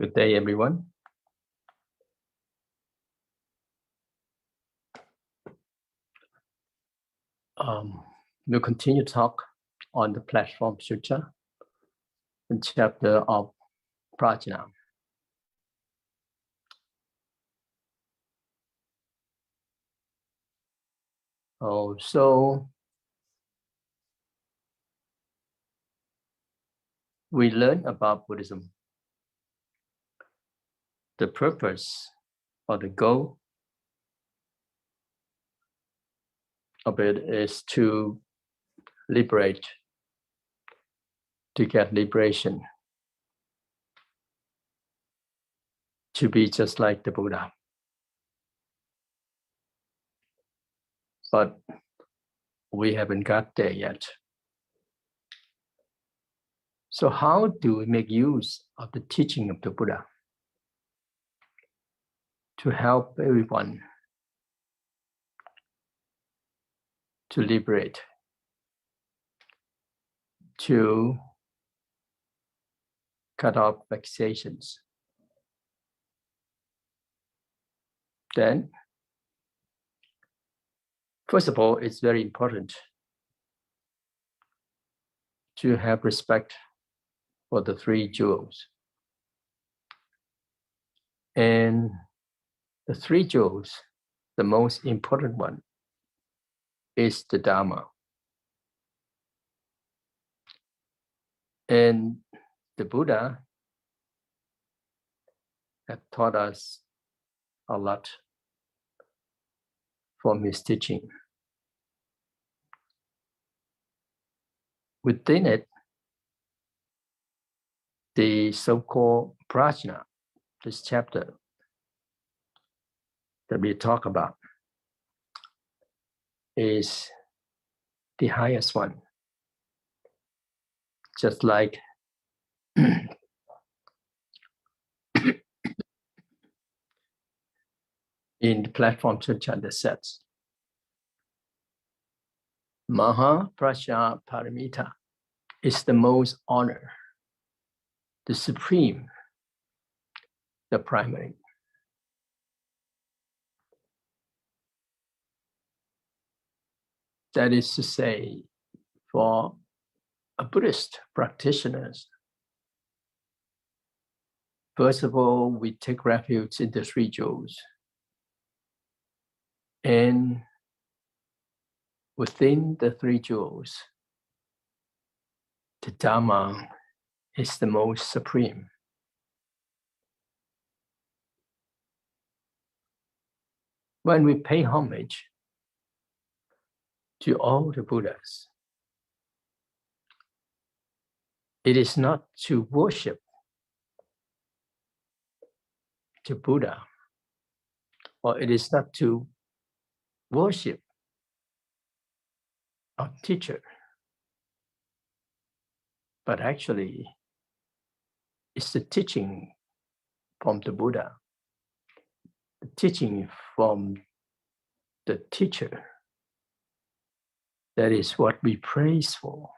Good day, everyone. We'll continue to talk on the platform Sutra, the chapter of Prajna. So we learn about Buddhism. The purpose or the goal of it is to liberate, to get liberation, to be just like the Buddha. But we haven't got there yet. So how do we make use of the teaching of the Buddha to help everyone to liberate, to cut off vexations? Then, first of all, it's very important to have respect for the three jewels. And the three jewels, the most important one is the Dharma. And the Buddha have taught us a lot from his teaching. Within it, the so-called Prajna, this chapter that we talk about, is the highest one. Just like in the platform Sutra that says, Maha Prajna Paramita is the most honor, the supreme, the primary. That is to say, for a Buddhist practitioners, first of all, we take refuge in the three jewels. And within the three jewels, the Dharma is the most supreme. When we pay homage to all the Buddhas, it is not to worship the Buddha, or it is not to worship our teacher, but actually it's the teaching from the Buddha, the teaching from the teacher. That is what we praise for.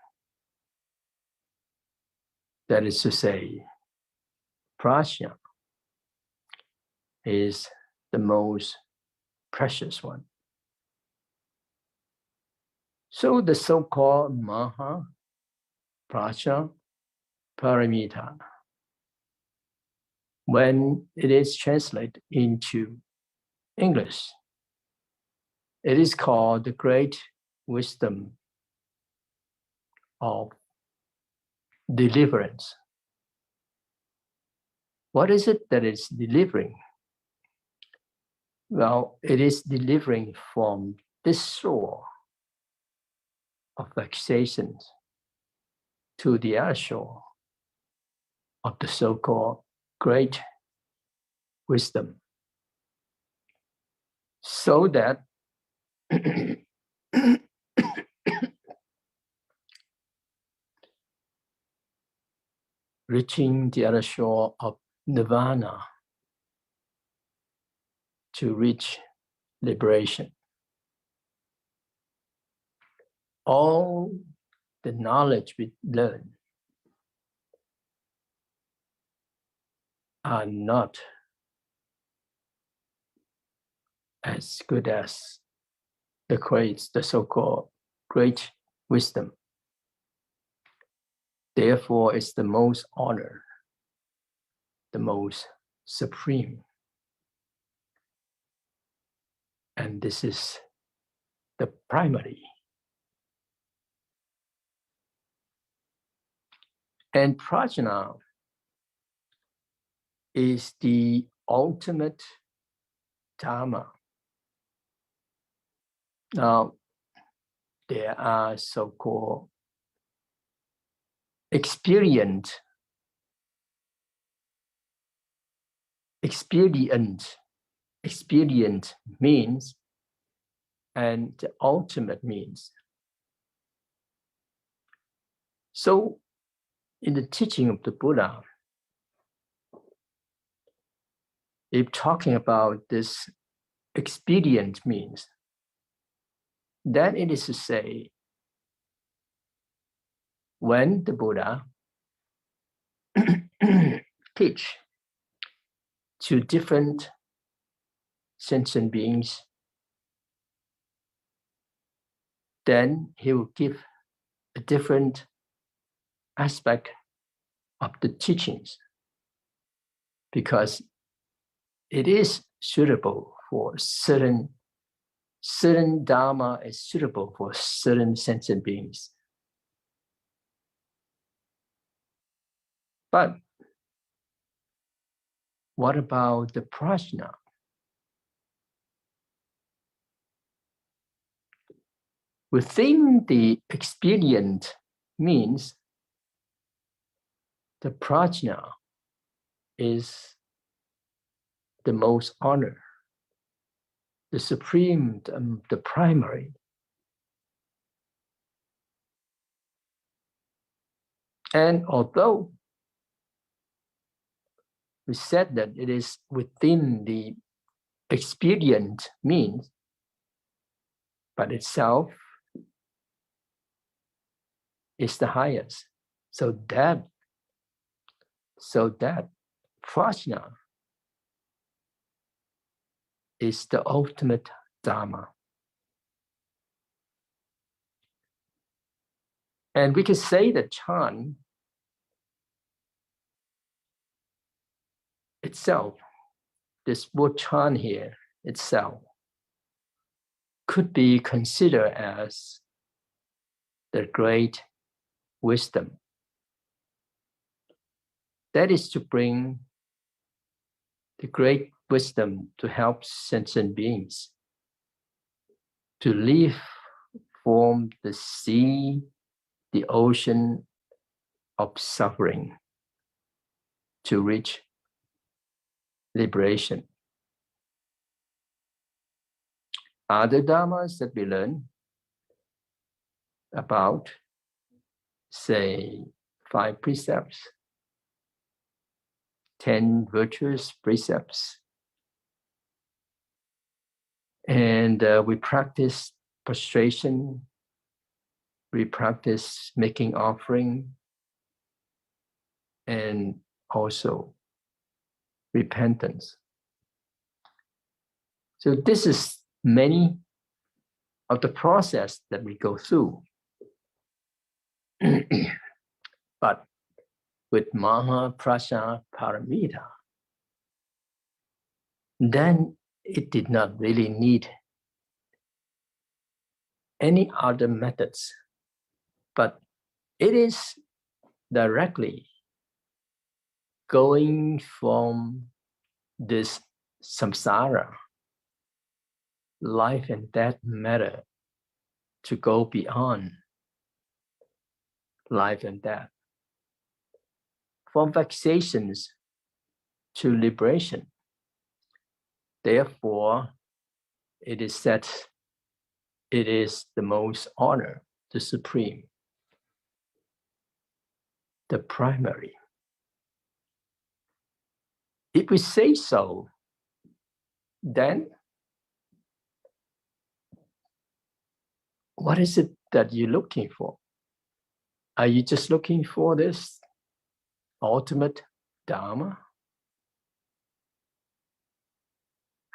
That is to say, Prajna is the most precious one. So the so-called Maha Prajna Paramita, when it is translated into English, it is called the great wisdom of deliverance. What is it that it's delivering? Well, it is delivering from this shore of vexations to the other shore of the so-called great wisdom, so that reaching the other shore of nirvana, to reach liberation. All the knowledge we learn are not as good as the so-called great wisdom. Therefore, it's the most honored, the most supreme. And this is the primary. And prajna is the ultimate Dharma. Now, there are so-called expedient means and the ultimate means. So in the teaching of the Buddha, if talking about this expedient means, then it is to say, when the Buddha teach to different sentient beings, then he will give a different aspect of the teachings, because it is suitable for certain Dharma is suitable for certain sentient beings. But what about the prajna? Within the expedient means, the prajna is the most honored, the supreme, the primary. And although we said that it is within the expedient means, but itself is the highest. So that prajna is the ultimate Dharma. And we can say that Chan itself, this word Chan here itself, could be considered as the great wisdom. That is to bring the great wisdom to help sentient beings to live from the sea, the ocean of suffering, to reach liberation. Other dharmas that we learn about, say, 5 precepts, 10 virtuous precepts, and we practice prostration, we practice making offering, and also repentance. So this is many of the process that we go through. But with Maha Prajna Paramita, then it did not really need any other methods, but it is directly going from this samsara, life and death matter, to go beyond life and death, from vexations to liberation. Therefore, it is said it is the most honored, the supreme, the primary. If we say so, then what is it that you're looking for? Are you just looking for this ultimate Dharma?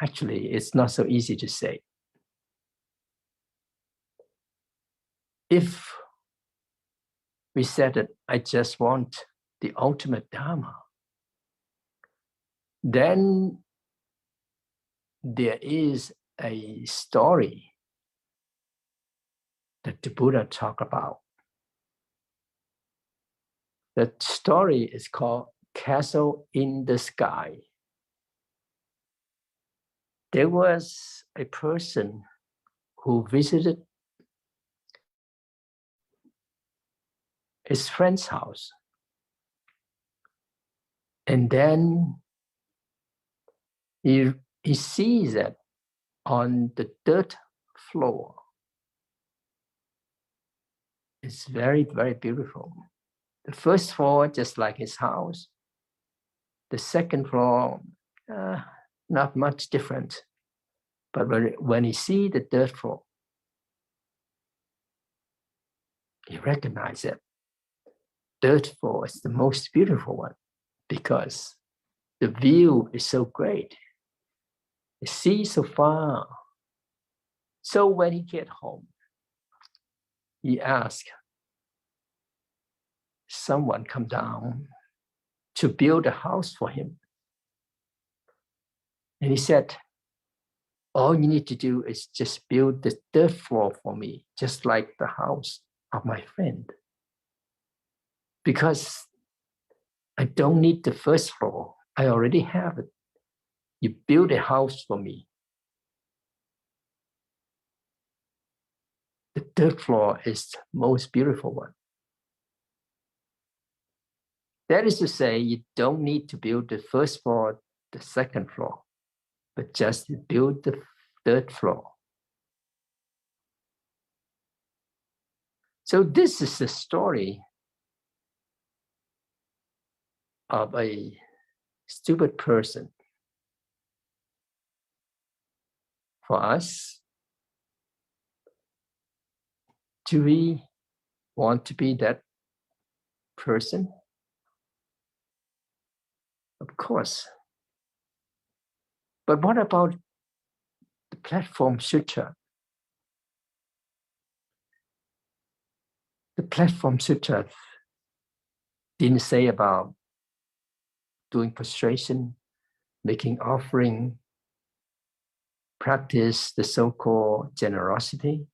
actually, it's not so easy to say. If we said that I just want the ultimate Dharma, then there is a story that the Buddha talked about. That story is called Castle in the Sky. There was a person who visited his friend's house. And then he sees that on the third floor, it's very, very beautiful. The first floor, just like his house. The second floor, not much different. But when he sees the third floor, he recognizes that third floor is the most beautiful one because the view is so great. He sees so far. So when he gets home, he asks someone come down to build a house for him. And he said, all you need to do is just build the third floor for me, just like the house of my friend. Because I don't need the first floor. I already have it. You build a house for me. The third floor is the most beautiful one. That is to say, you don't need to build the first floor, the second floor, but just build the third floor. So this is the story of a stupid person. For us, do we want to be that person? Of course. But what about the platform sutra? The platform sutra didn't say about doing prostration, making offering, practice the so-called generosity.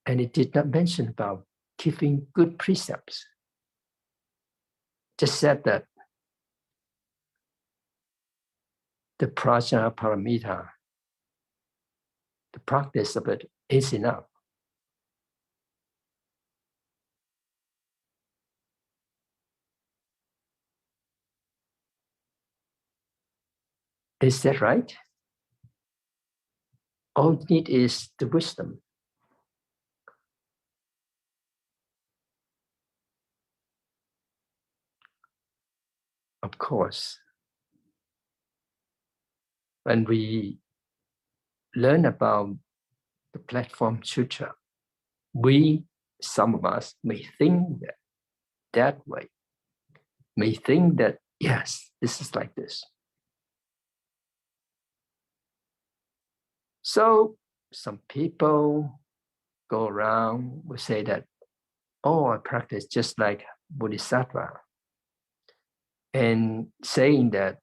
And it did not mention about keeping good precepts. Just said that the prajna paramita, the practice of it is enough. Is that right? All you need is the wisdom. Of course, when we learn about the platform sutra, some of us may think that way, may think that, yes, this is like this. So some people go around will say that, oh, I practice just like Bodhisattva. And saying that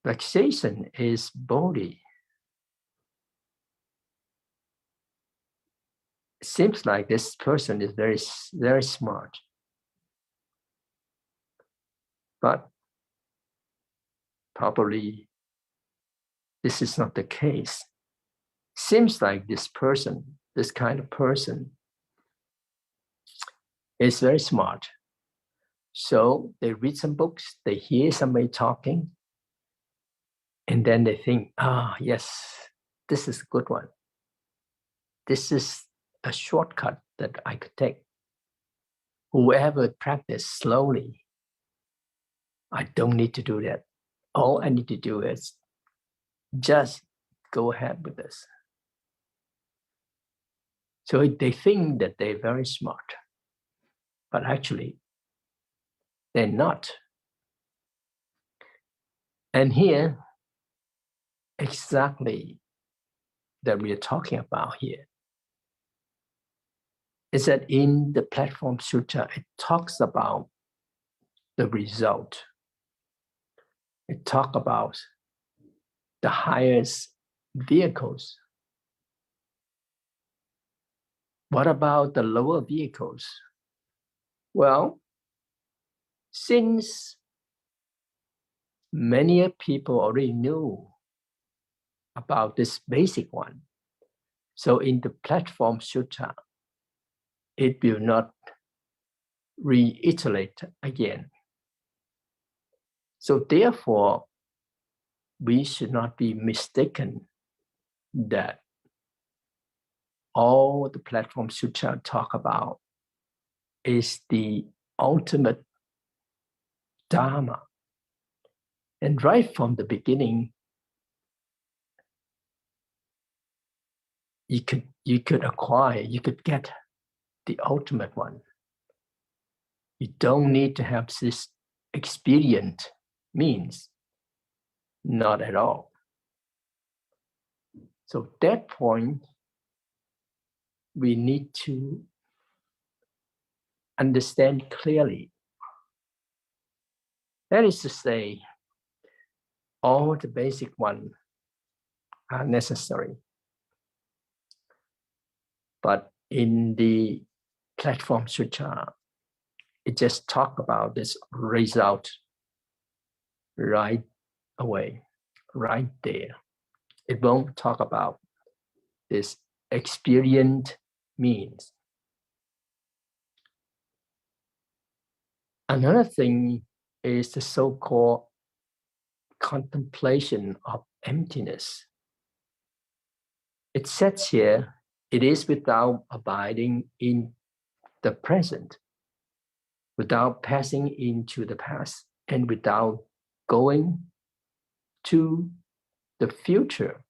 relaxation is Bodhi. It seems like this person is very, very smart. But probably this is not the case. Seems like this person, this kind of person, is very smart. So they read some books, they hear somebody talking, and then they think, yes, this is a good one. This is a shortcut that I could take. Whoever practice slowly, I don't need to do that. All I need to do is just go ahead with this. So they think that they're very smart, but actually they're not. And here, exactly that we are talking about here is that in the Platform Sutra, it talks about the result. It talks about the highest vehicles. What about the lower vehicles? Well, since many people already knew about this basic one, so in the Platform Sutra, it will not reiterate again. So therefore, we should not be mistaken that all the Platform Sutra talk about is the ultimate Dharma. And right from the beginning, you could acquire, you could get the ultimate one. You don't need to have this expedient means, not at all. So at that point, we need to understand clearly. That is to say, all the basic ones are necessary. But in the Platform Sutra, it just talks about this result right away, right there. It won't talk about this expedient means. Another thing is the so-called contemplation of emptiness. It says here, it is without abiding in the present, without passing into the past, and without going to the future.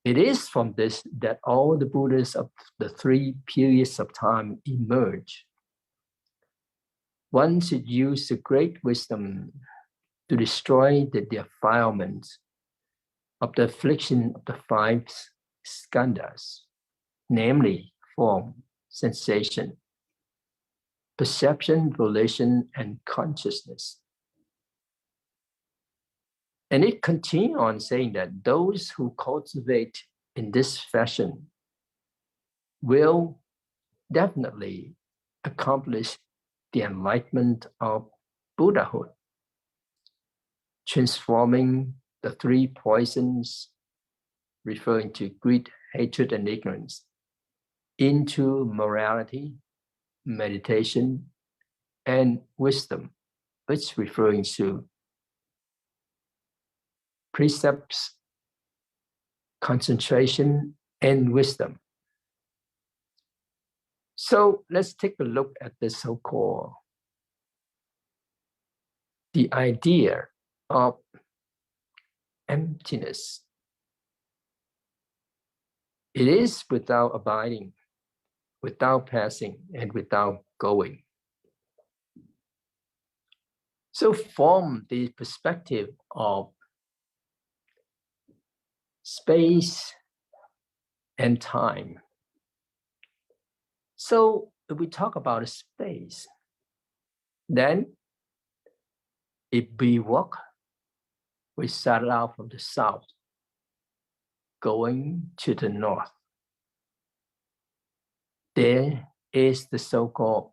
It is from this that all the Buddhas of the three periods of time emerge. One should use the great wisdom to destroy the defilements of the affliction of the five skandhas, namely form, sensation, perception, volition, and consciousness. And it continues on saying that those who cultivate in this fashion will definitely accomplish the enlightenment of Buddhahood, transforming the three poisons, referring to greed, hatred, and ignorance, into morality, meditation, and wisdom, which referring to precepts, concentration, and wisdom. So let's take a look at the so-called the idea of emptiness. It is without abiding, without passing, and without going. So from the perspective of space and time. So if we talk about space, then if we walk, we start out from the south, going to the north. There is the so-called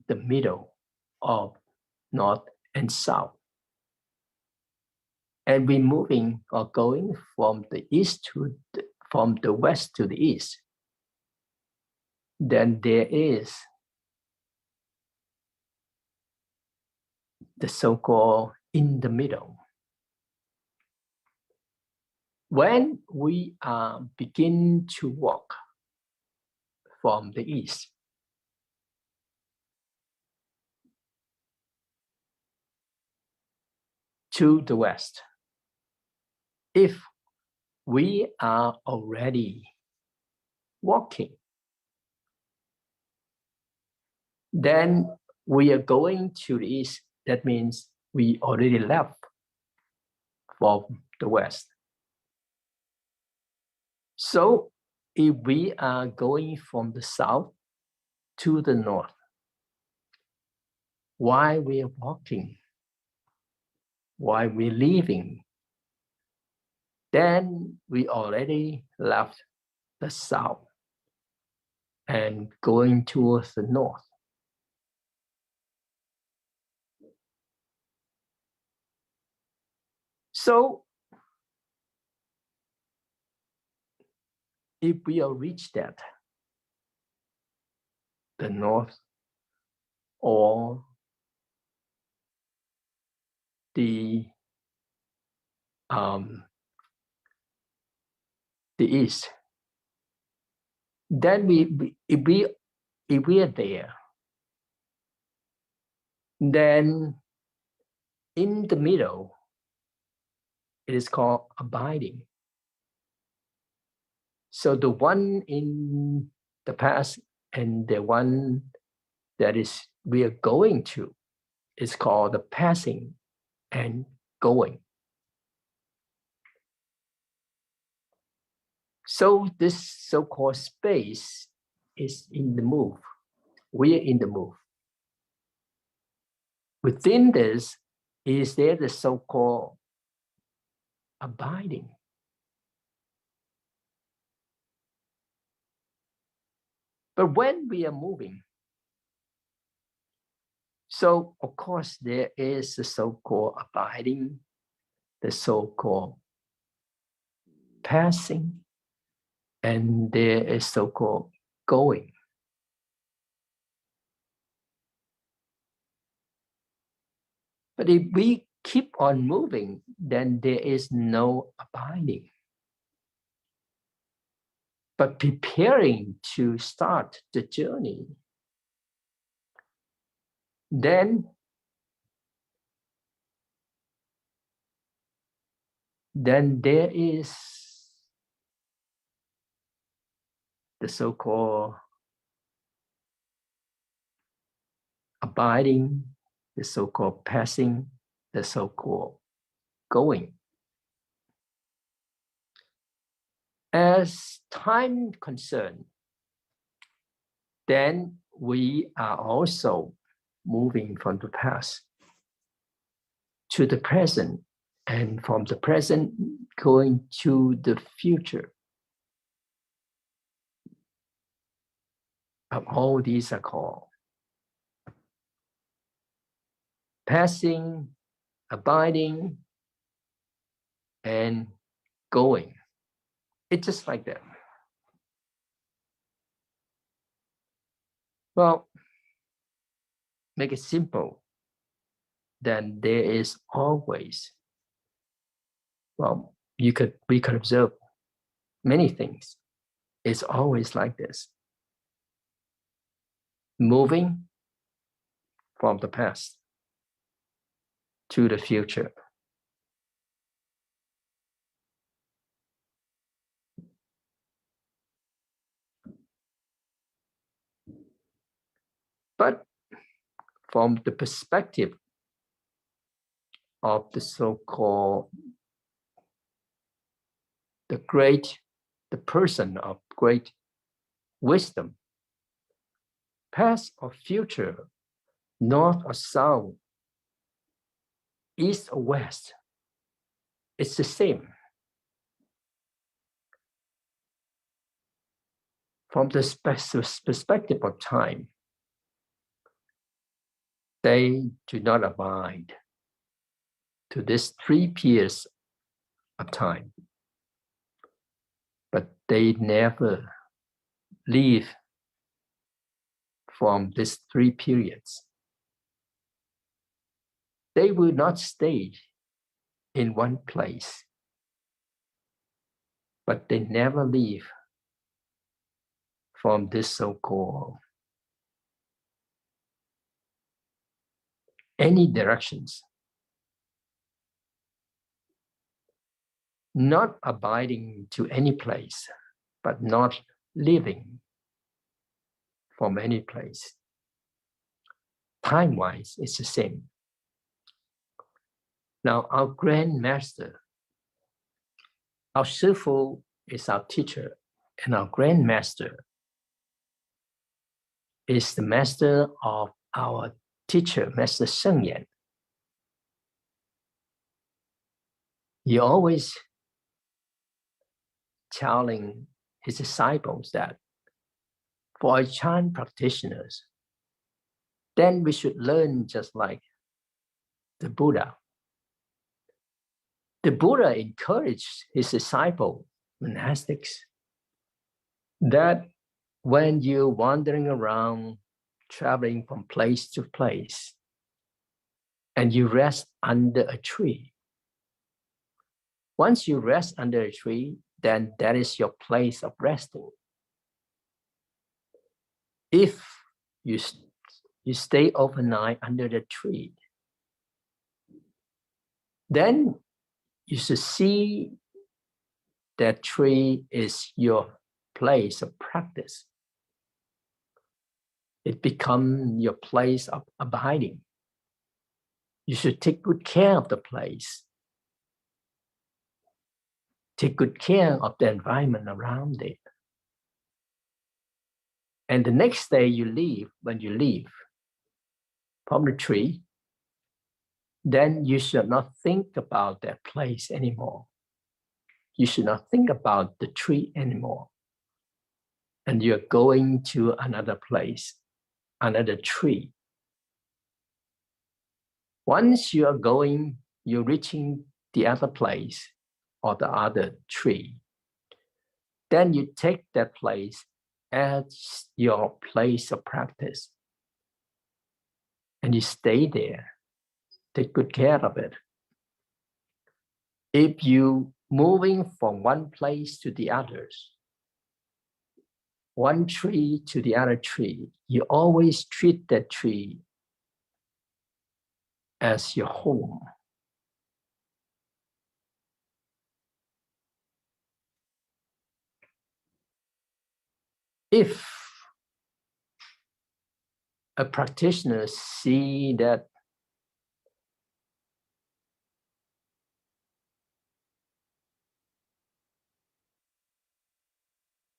the middle of north and south. And we're moving or going from the east from the west to the east. Then there is the so-called in the middle. When we begin to walk from the east, to the west, if we are already walking, then we are going to the east. That means we already left from the west. So if we are going from the south to the north, while we are walking, while we're leaving, then we already left the south and going towards the north. So if we have reached that, the north or the east, then if we are there, then in the middle, it is called abiding. So the one in the past and the one that is we are going to is called the passing and going. So this so-called space is in the move. We are in the move. Within this, is there the so-called abiding? But when we are moving, so of course there is the so-called abiding, the so-called passing, and there is so-called going. But if we keep on moving, then there is no abiding. But preparing to start the journey, then there is the so-called abiding, the so-called passing, the so-called going. As time concerned, then we are also moving from the past to the present, and from the present going to the future. All these are called passing, abiding, and going. It's just like that. Well, make it simple. Then there is always, well, we could observe many things. It's always like this. Moving from the past to the future. But from the perspective of the so-called the person of great wisdom, past or future, north or south, east or west, it's the same. From the perspective of time, they do not abide to these 3 periods of time, but they never leave from these 3 periods. They will not stay in one place, but they never leave from this so-called any directions. Not abiding to any place, but not living from any place. Time-wise, it's the same. Now, our Grand Master Our Shifu is our teacher, and our Grandmaster is the master of our teacher, Master Sheng Yan. He always telling his disciples that for a Chan practitioners, then we should learn just like the Buddha. The Buddha encouraged his disciple, monastics, that when you're wandering around, traveling from place to place, and you rest under a tree, once you rest under a tree, then that is your place of resting. If you stay overnight under the tree, then you should see that tree is your place of practice. It becomes your place of abiding. You should take good care of the place. Take good care of the environment around it. And the next day you leave, when you leave from the tree, then you should not think about that place anymore. You should not think about the tree anymore. And you're going to another place, another tree. Once you are going, you're reaching the other place or the other tree. Then you take that place as your place of practice. And you stay there. Take good care of it. If you moving from one place to the others, one tree to the other tree, you always treat that tree as your home. If a practitioner see that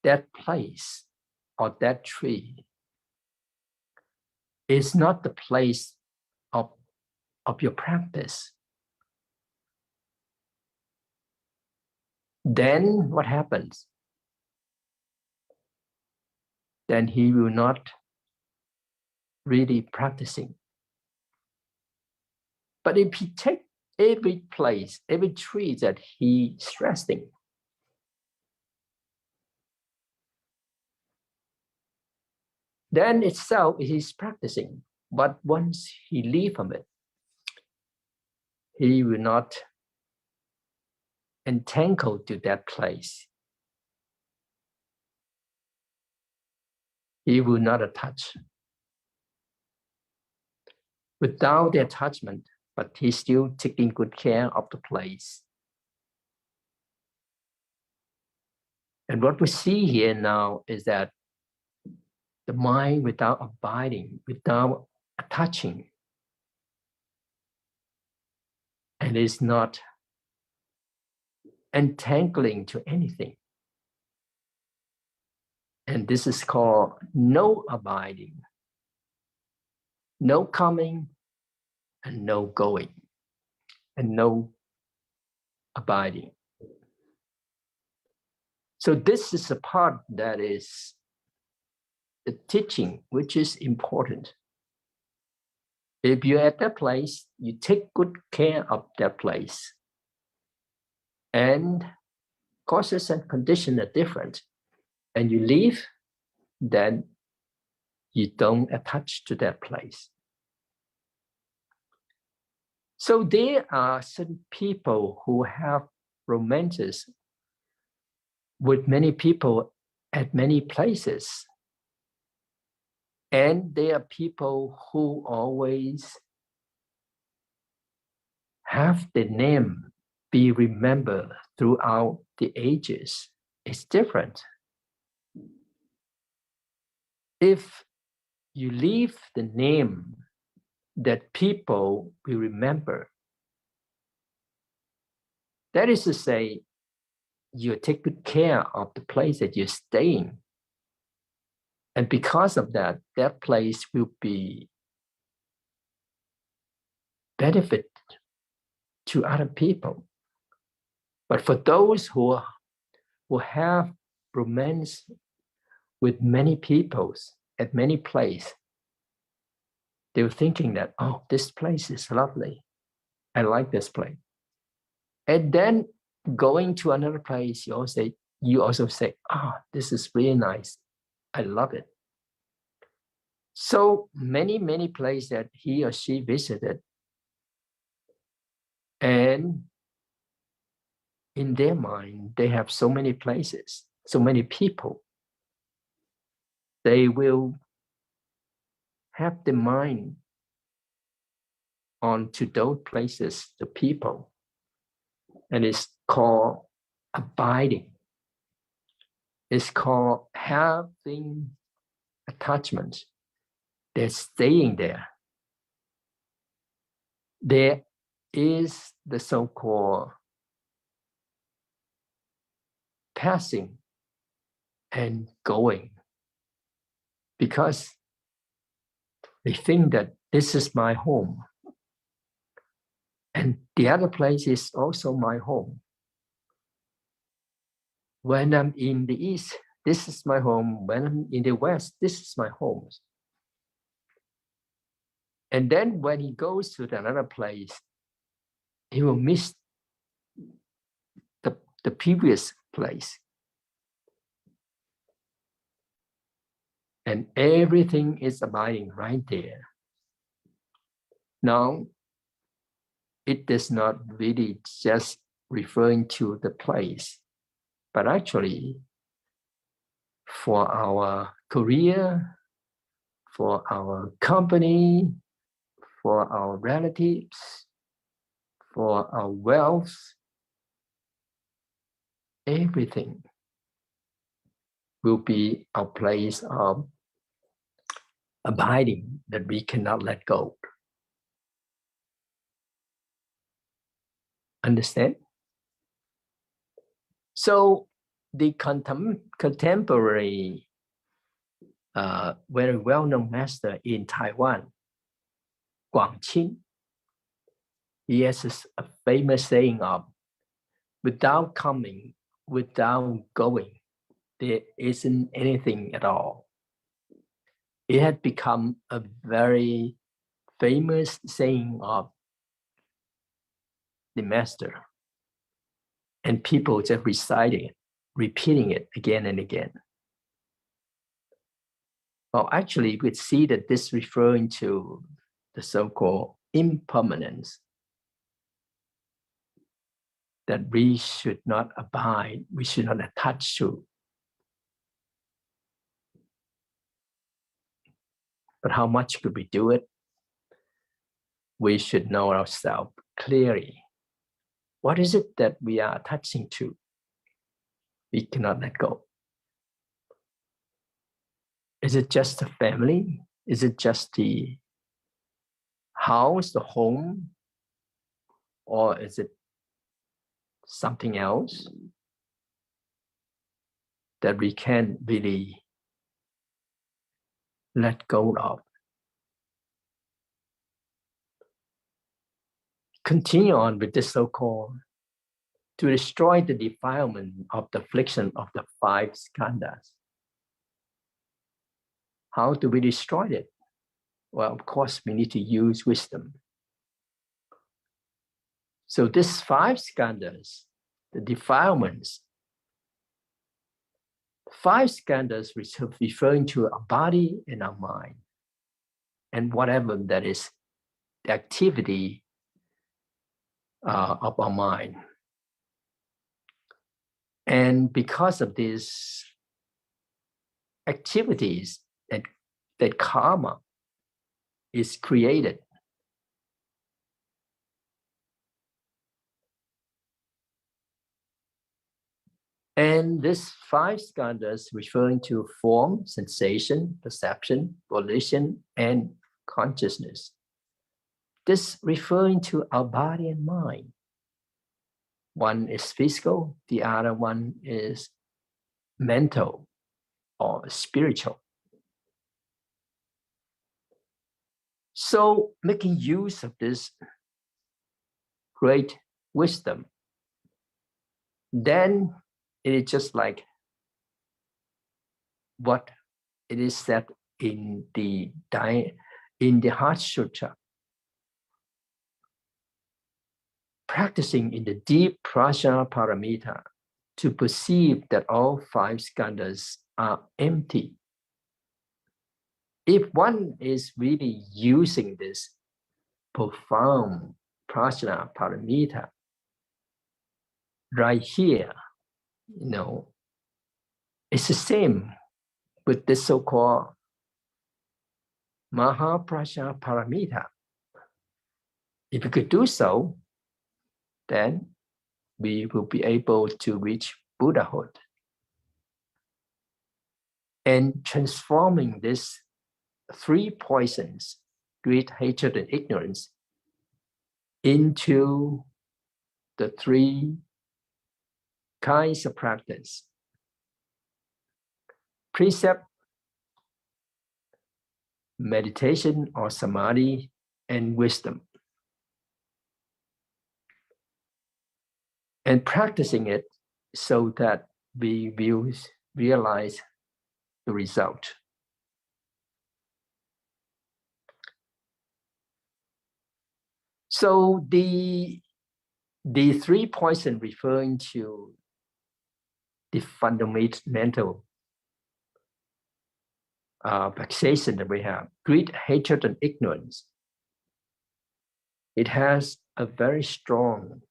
that place or that tree is not the place of your practice, then what happens? Then he will not really practicing. But if he take every place, every tree that he's resting, then itself he's practicing. But once he leave from it, he will not entangle to that place. He will not attach. Without the attachment, but he's still taking good care of the place. And what we see here now is that the mind without abiding, without attaching, and is not entangling to anything. And this is called no abiding, no coming and no going, and no abiding. So this is a part that is the teaching, which is important. If you're at that place, you take good care of that place. And causes and conditions are different. And you leave, then you don't attach to that place. So there are certain people who have romances with many people at many places. And there are people who always have the name be remembered throughout the ages. It's different. If you leave the name that people will remember, that is to say, you take good care of the place that you're staying. And because of that, that place will be benefit to other people. But for those who have romance with many peoples at many places, they were thinking that, oh, this place is lovely. I like this place. And then going to another place, you also say, oh, this is really nice. I love it. So many places that he or she visited, and in their mind, they have so many places, so many people. They will have the mind on to those places, the people, and it's called abiding. It's called having attachment. They're staying there. There is the so-called passing and going, because they think that this is my home and the other place is also my home. When I'm in the East, this is my home. When I'm in the West, this is my home. And then when he goes to another place, he will miss the previous place. And everything is abiding right there. Now, it does not really just referring to the place, but actually for our career, for our company, for our relatives, for our wealth, everything will be a place of abiding that we cannot let go. Understand? So the contemporary, very well-known master in Taiwan, Guangqing, he has a famous saying of, without coming, without going, there isn't anything at all. It had become a very famous saying of the master. And people just reciting it, repeating it again and again. Well, actually, we see that this is referring to the so-called impermanence, that we should not abide, we should not attach to. But how much could we do it? We should know ourselves clearly. What is it that we are attaching to? We cannot let go. Is it just the family? Is it just the house, the home? Or is it something else that we can't really let go of? Continue on with this so-called to destroy the defilement of the affliction of the 5 skandhas. How do we destroy it? Well, of course, we need to use wisdom. So these 5 skandhas, the defilements, 5 skandhas referring to our body and our mind, and whatever that is the activity of our mind. And because of these activities, that karma is created. And this 5 skandhas referring to form, sensation, perception, volition, and consciousness. This referring to our body and mind. One is physical, the other one is mental or spiritual. So making use of this great wisdom, then it is just like what it is said in the Heart Sutra. Practicing in the deep prajna paramita to perceive that all five skandhas are empty. If one is really using this profound prajna paramita right here, it's the same with this so-called Mahaprajna Paramita. If we could do so, then we will be able to reach Buddhahood. And transforming these three poisons, greed, hatred, and ignorance, into the three kinds of practice: precept, meditation or samadhi, and wisdom. And practicing it so that we will realize the result. So the three poisons referring to the fundamental vexation that we have, greed, hatred, and ignorance. It has a very strong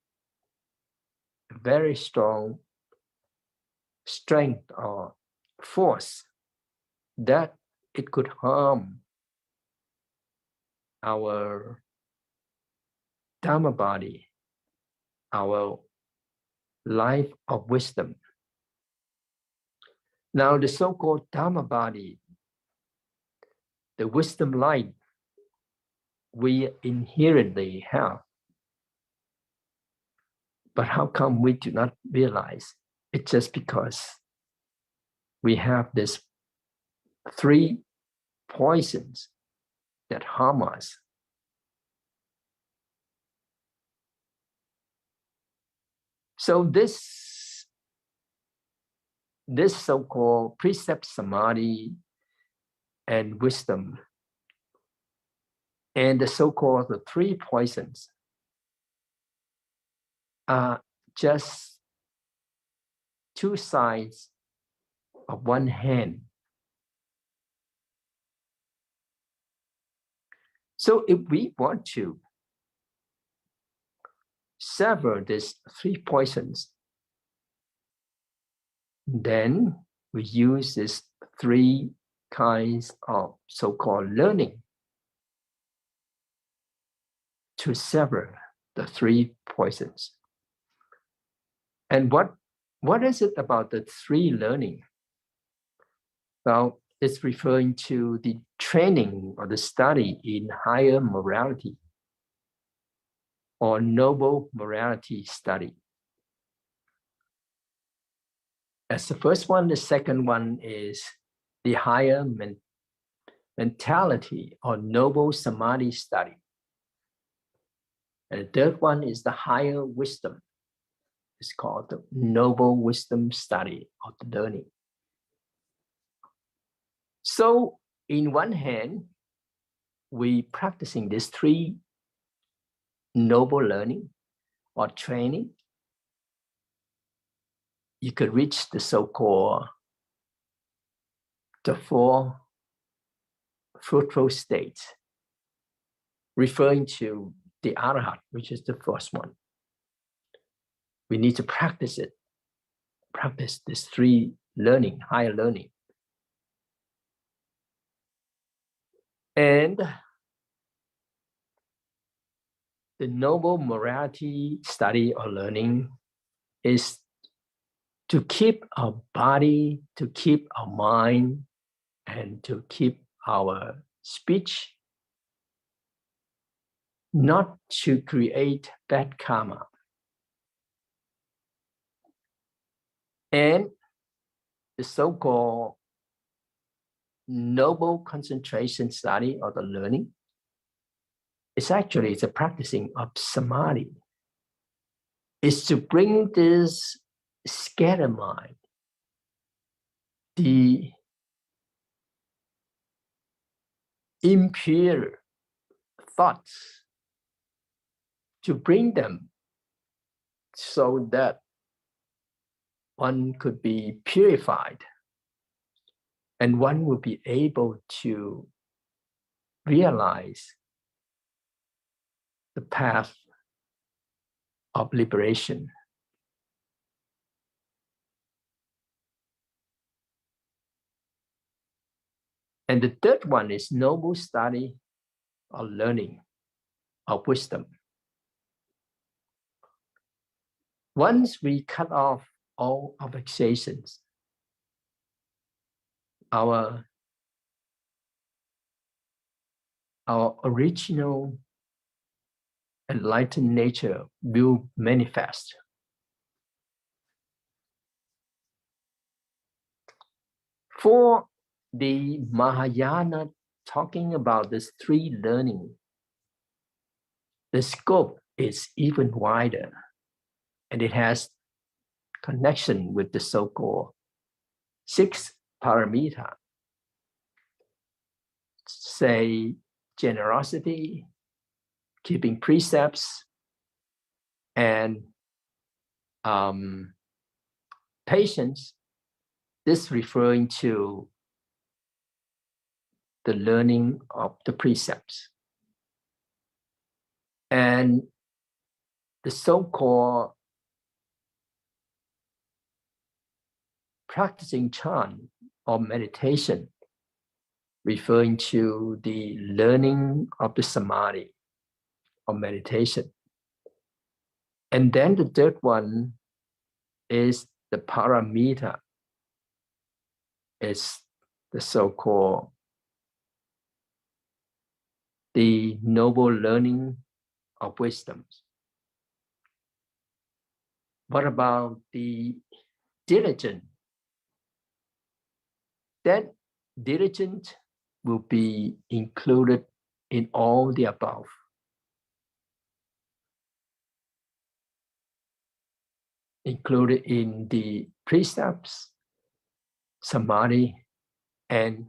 strength or force that it could harm our Dharma body, our life of wisdom. Now, the so-called Dharma body, the wisdom light we inherently have. But how come we do not realize? It's just because we have these three poisons that harm us. So this so-called precept, samadhi, and wisdom, and the so-called the three poisons are just two sides of one hand. So if we want to sever these three poisons, then we use these three kinds of so-called learning to sever the three poisons. And what is it about the three learning? Well, it's referring to the training or the study in higher morality or noble morality study. As the first one, the second one is the higher mentality or noble samadhi study. And the third one is the higher wisdom. It's called the noble wisdom study of the learning. So in one hand, we practicing these three noble learning or training. You could reach the so-called the four fruitful states, referring to the Arhat, which is the first one. We need to practice it, practice these three learning, higher learning. And the noble morality study or learning is to keep our body, to keep our mind, and to keep our speech, not to create bad karma. And the so-called noble concentration study or the learning is actually the practicing of samadhi. Is to bring this scattered mind, the impure thoughts, to bring them so that one could be purified and one will be able to realize the path of liberation. And the third one is noble study or learning of wisdom. Once we cut off all our vexations, our original enlightened nature will manifest. For the Mahayana, talking about this three learning, the scope is even wider, and it has connection with the so-called six paramita, say generosity, keeping precepts, and patience. This referring to the learning of the precepts. And the so-called practicing chant or meditation, referring to the learning of the samadhi or meditation. And then the third one is the paramita, is the so-called the noble learning of wisdom. What about the diligent? That diligent will be included in all the above. Included in the precepts, samadhi, and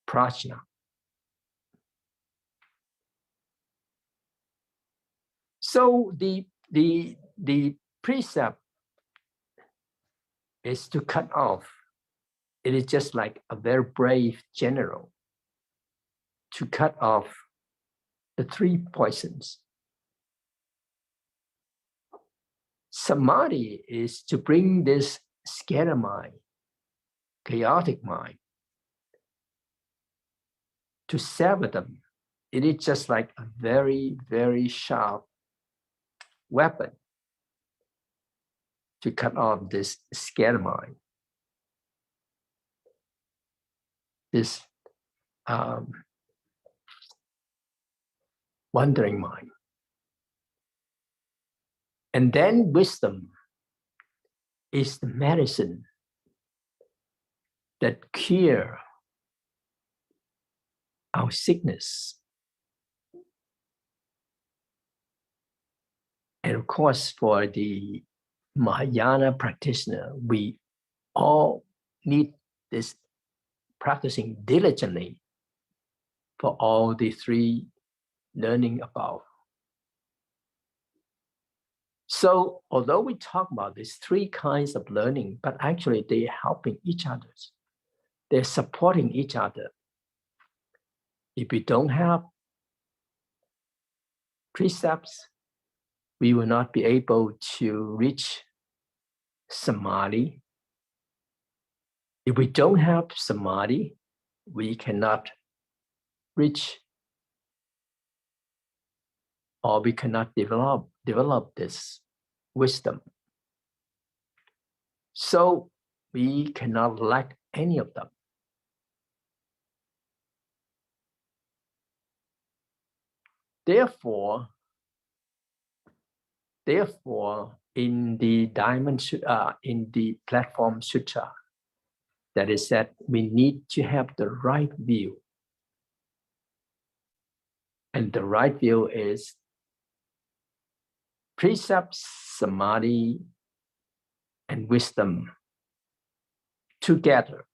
prajna. So the precept is to cut off. It is just like a very brave general to cut off the three poisons. Samadhi is to bring this scattered mind, chaotic mind, to sever them. It is just like a very, very sharp weapon to cut off this scattered mind, this wandering mind. And then wisdom is the medicine that cure our sickness. And of course, for the Mahayana practitioner, we all need this practicing diligently for all the three learning above. So although we talk about these three kinds of learning, but actually they're helping each other. They're supporting each other. If we don't have precepts, we will not be able to reach samadhi. If we don't have samadhi, we cannot reach or we cannot develop this wisdom. So we cannot lack any of them. Therefore, in the in the Platform Sutra, that is said we need to have the right view. And the right view is precepts, samadhi, and wisdom together.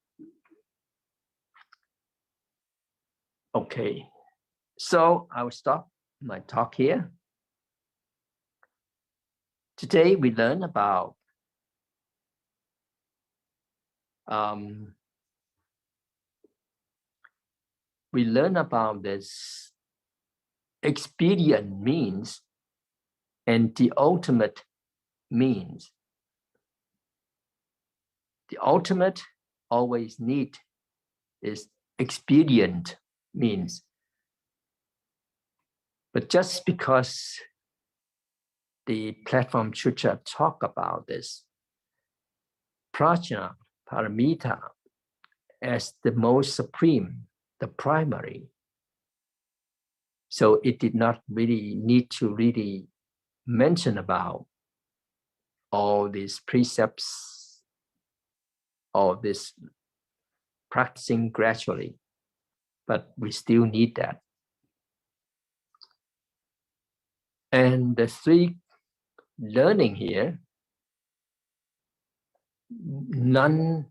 Okay, so I will stop my talk here. Today we learn about this expedient means and the ultimate means. The ultimate always need is expedient means. But just because the Platform Sutra talk about this prajna, paramita, as the most supreme, the primary, so it did not really need to really mention about all these precepts, all this practicing gradually, but we still need that. And the three learning here, none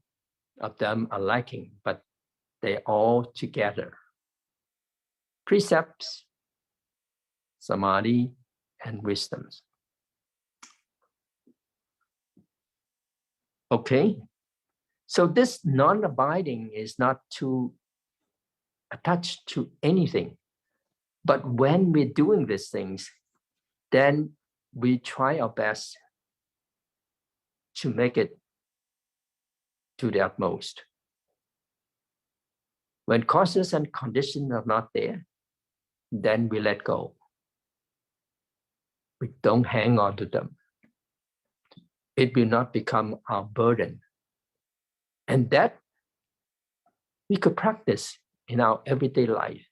of them are lacking, but they all together. Precepts, samadhi, and wisdoms. Okay, so this non-abiding is not too attached to anything. But when we're doing these things, then we try our best to make it to the utmost. When causes and conditions are not there, then we let go. We don't hang on to them. It will not become our burden. And that we could practice in our everyday life.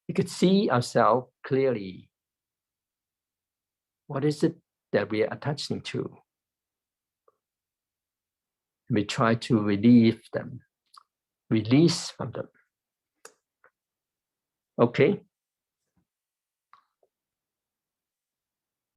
We could see ourselves clearly. What is it that we are attaching to? We try to relieve them, release from them. Okay,